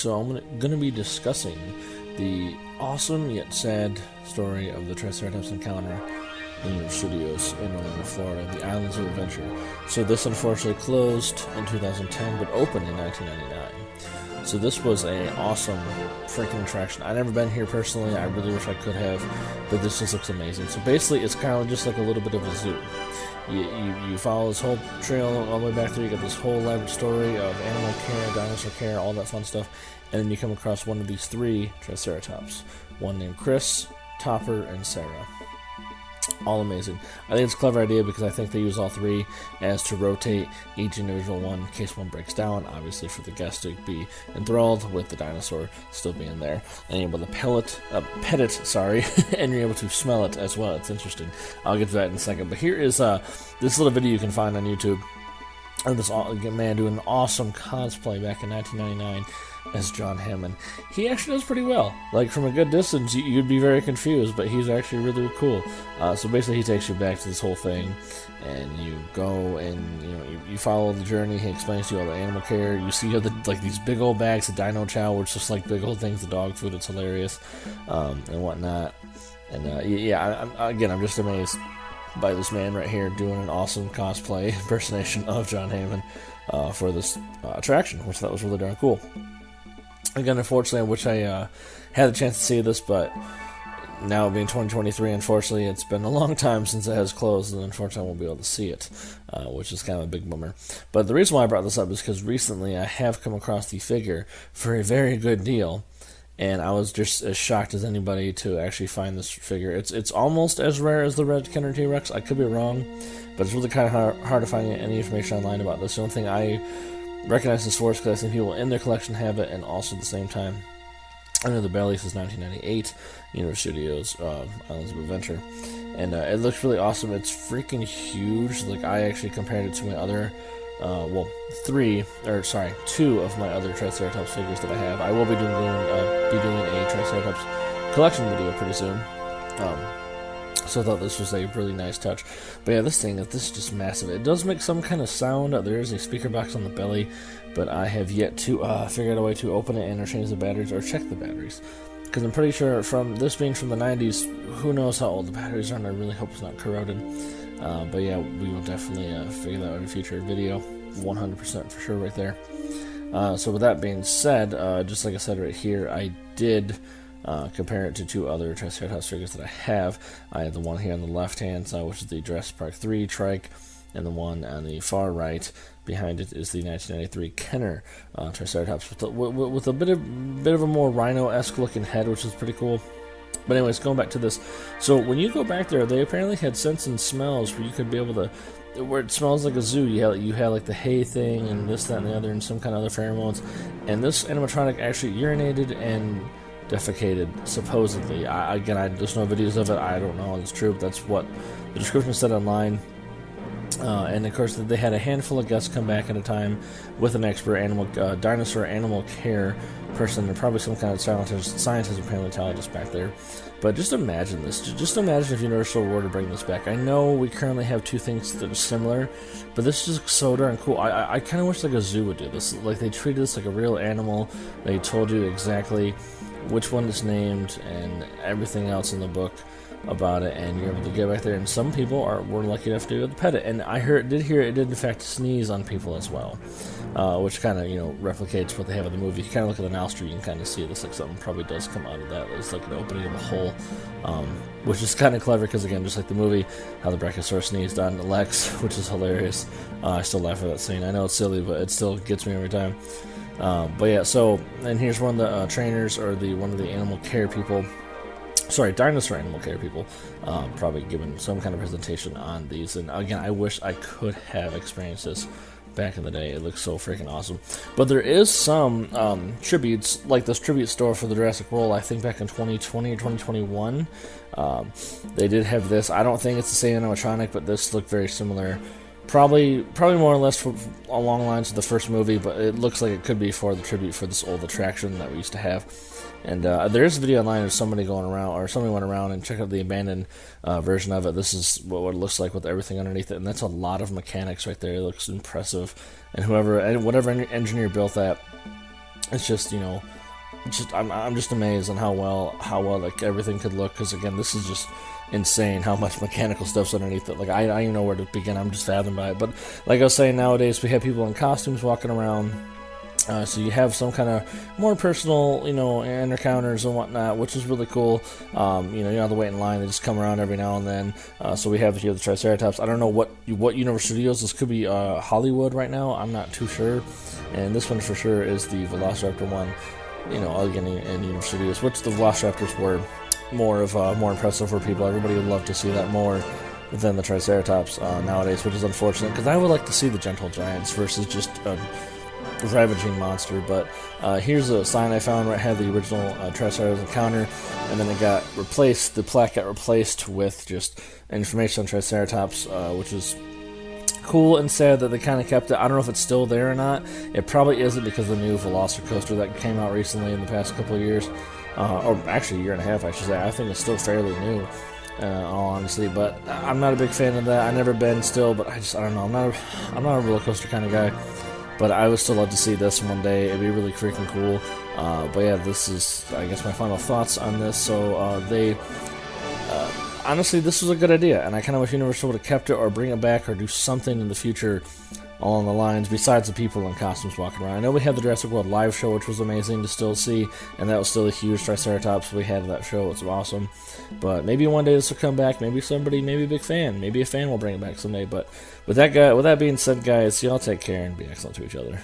so I'm going to be discussing the awesome yet sad story of the Triceratops Encounter in studios in Orlando, Florida, the Islands of Adventure. So this unfortunately closed in 2010, but opened in 1999. So this was an awesome freaking attraction. I've never been here personally. I really wish I could have, but this just looks amazing. So basically, it's kind of just like a little bit of a zoo. You follow this whole trail all the way back there. You got this whole elaborate story of animal care, dinosaur care, all that fun stuff. And then you come across one of these three Triceratops. One named Chris, Topper, and Sarah. All amazing. I think it's a clever idea because I think they use all three as to rotate each individual one in case one breaks down, obviously for the guest to be enthralled with the dinosaur still being there. And you're able to pet it, and you're able to smell it as well. It's interesting. I'll get to that in a second. But here is this little video you can find on YouTube of this man doing an awesome cosplay back in 1999 as John Hammond. He actually does pretty well. Like, from a good distance, you'd be very confused, but he's actually really cool. So basically, he takes you back to this whole thing, and you go and you follow the journey. He explains to you all the animal care. You see these big old bags of dino chow, which is just like big old things of dog food. It's hilarious, and whatnot. And I'm just amazed by this man right here doing an awesome cosplay impersonation of John Hammond for this attraction, which I thought was really darn cool. Again, unfortunately, I wish I had the chance to see this, but now being 2023, unfortunately, it's been a long time since it has closed, and unfortunately, I won't be able to see it, which is kind of a big bummer. But the reason why I brought this up is because recently I have come across the figure for a very good deal, and I was just as shocked as anybody to actually find this figure. It's almost as rare as the Red Kenner T-Rex. I could be wrong, but it's really kind of hard to find any information online about this. The only thing I recognize this for is because I think people in their collection have it, and also at the same time, I know the belly says 1998, Universal Studios, Islands of Adventure, and it looks really awesome. It's freaking huge. Like, I actually compared it to my other, two of my other Triceratops figures that I have. I will be doing a Triceratops collection video pretty soon. So I thought this was a really nice touch. But yeah, this is just massive. It does make some kind of sound. There is a speaker box on the belly, but I have yet to figure out a way to open it and or change the batteries or check the batteries. Because I'm pretty sure from this being from the 90s, who knows how old the batteries are, and I really hope it's not corroded. But yeah, we will definitely figure that out in a future video. 100% for sure right there. So with that being said, just like I said right here, I did compare it to two other Triceratops figures that I have. I have the one here on the left hand side, which is the Jurassic Park 3 trike, and the one on the far right behind it is the 1993 Kenner Triceratops with a bit of a more rhino-esque looking head, which is pretty cool. But anyways, going back to this, so when you go back there, they apparently had scents and smells where you could be able to, where it smells like a zoo. You had like the hay thing and this, that, and the other, and some kind of other pheromones. And this animatronic actually urinated and defecated, supposedly. There's no videos of it. I don't know if it's true, but that's what the description said online. And of course, they had a handful of guests come back at a time with an expert dinosaur animal care person, and probably some kind of scientist or paleontologist back there. But just imagine this. Just imagine if Universal were to bring this back. I know we currently have two things that are similar, but this is just so darn cool. I kind of wish like a zoo would do this. Like, they treated this like a real animal. They told you exactly which one is named and everything else in the book about it, and you're able to get back there. And some people were lucky enough to be able to pet it. And I did hear it did in fact sneeze on people as well, which kind of replicates what they have in the movie. If you kind of look at the nostril, you can kind of see it looks like something probably does come out of that. It's like an opening of a hole, which is kind of clever because, again, just like the movie, how the Brachiosaurus sneezed on Lex, which is hilarious. I still laugh at that scene. I know it's silly, but it still gets me every time. But yeah, so, and here's one of the trainers, or one of the animal care people, dinosaur animal care people, probably giving some kind of presentation on these. And again, I wish I could have experienced this back in the day. It looks so freaking awesome. But there is some tributes, like this tribute store for the Jurassic World, I think back in 2020 or 2021. They did have this. I don't think it's the same animatronic, but this looked very similar. Probably more or less along the lines of the first movie, but it looks like it could be for the tribute for this old attraction that we used to have. And there is a video online of somebody went around and checked out the abandoned version of it. This is what it looks like with everything underneath it, and that's a lot of mechanics right there. It looks impressive. And whatever engineer built that, it's just, you know, I'm just amazed on how well like everything could look, because again, this is just insane how much mechanical stuff's underneath it. Like I don't even know where to begin. I'm just fathomed by it. But like I was saying, nowadays we have people in costumes walking around. So you have some kind of more personal, you know, encounters and whatnot, which is really cool. You know, you don't have to wait in line; they just come around every now and then. So we have here the Triceratops. I don't know what Universal Studios. This could be Hollywood right now. I'm not too sure. And this one for sure is the Velociraptor one. You know, again in Universal Studios, which the Velociraptors were more impressive for people. Everybody would love to see that more than the Triceratops nowadays, which is unfortunate, because I would like to see the gentle giants versus just ravaging monster. But here's a sign I found where it had the original Triceratops Encounter, and then it got replaced. The plaque got replaced with just information on Triceratops, which is cool and sad that they kind of kept it. I don't know if it's still there or not. It probably isn't, because of the new Velocicoaster that came out recently in the past couple of years, or actually a year and a half, I should say. I think it's still fairly new, all honesty. But I'm not a big fan of that. I've never been still, but I don't know. I'm not a roller coaster kind of guy. But I would still love to see this one day. It'd be really freaking cool. But yeah, this is, I guess, my final thoughts on this. So honestly, this was a good idea, and I kind of wish Universal would have kept it or bring it back or do something in the future along the lines besides the people in costumes walking around. I know we had the Jurassic World live show, which was amazing to still see, and that was still a huge Triceratops we had at that show. It was awesome. But maybe one day this will come back. Maybe a big fan. Maybe a fan will bring it back someday. But with that being said, guys, y'all take care and be excellent to each other.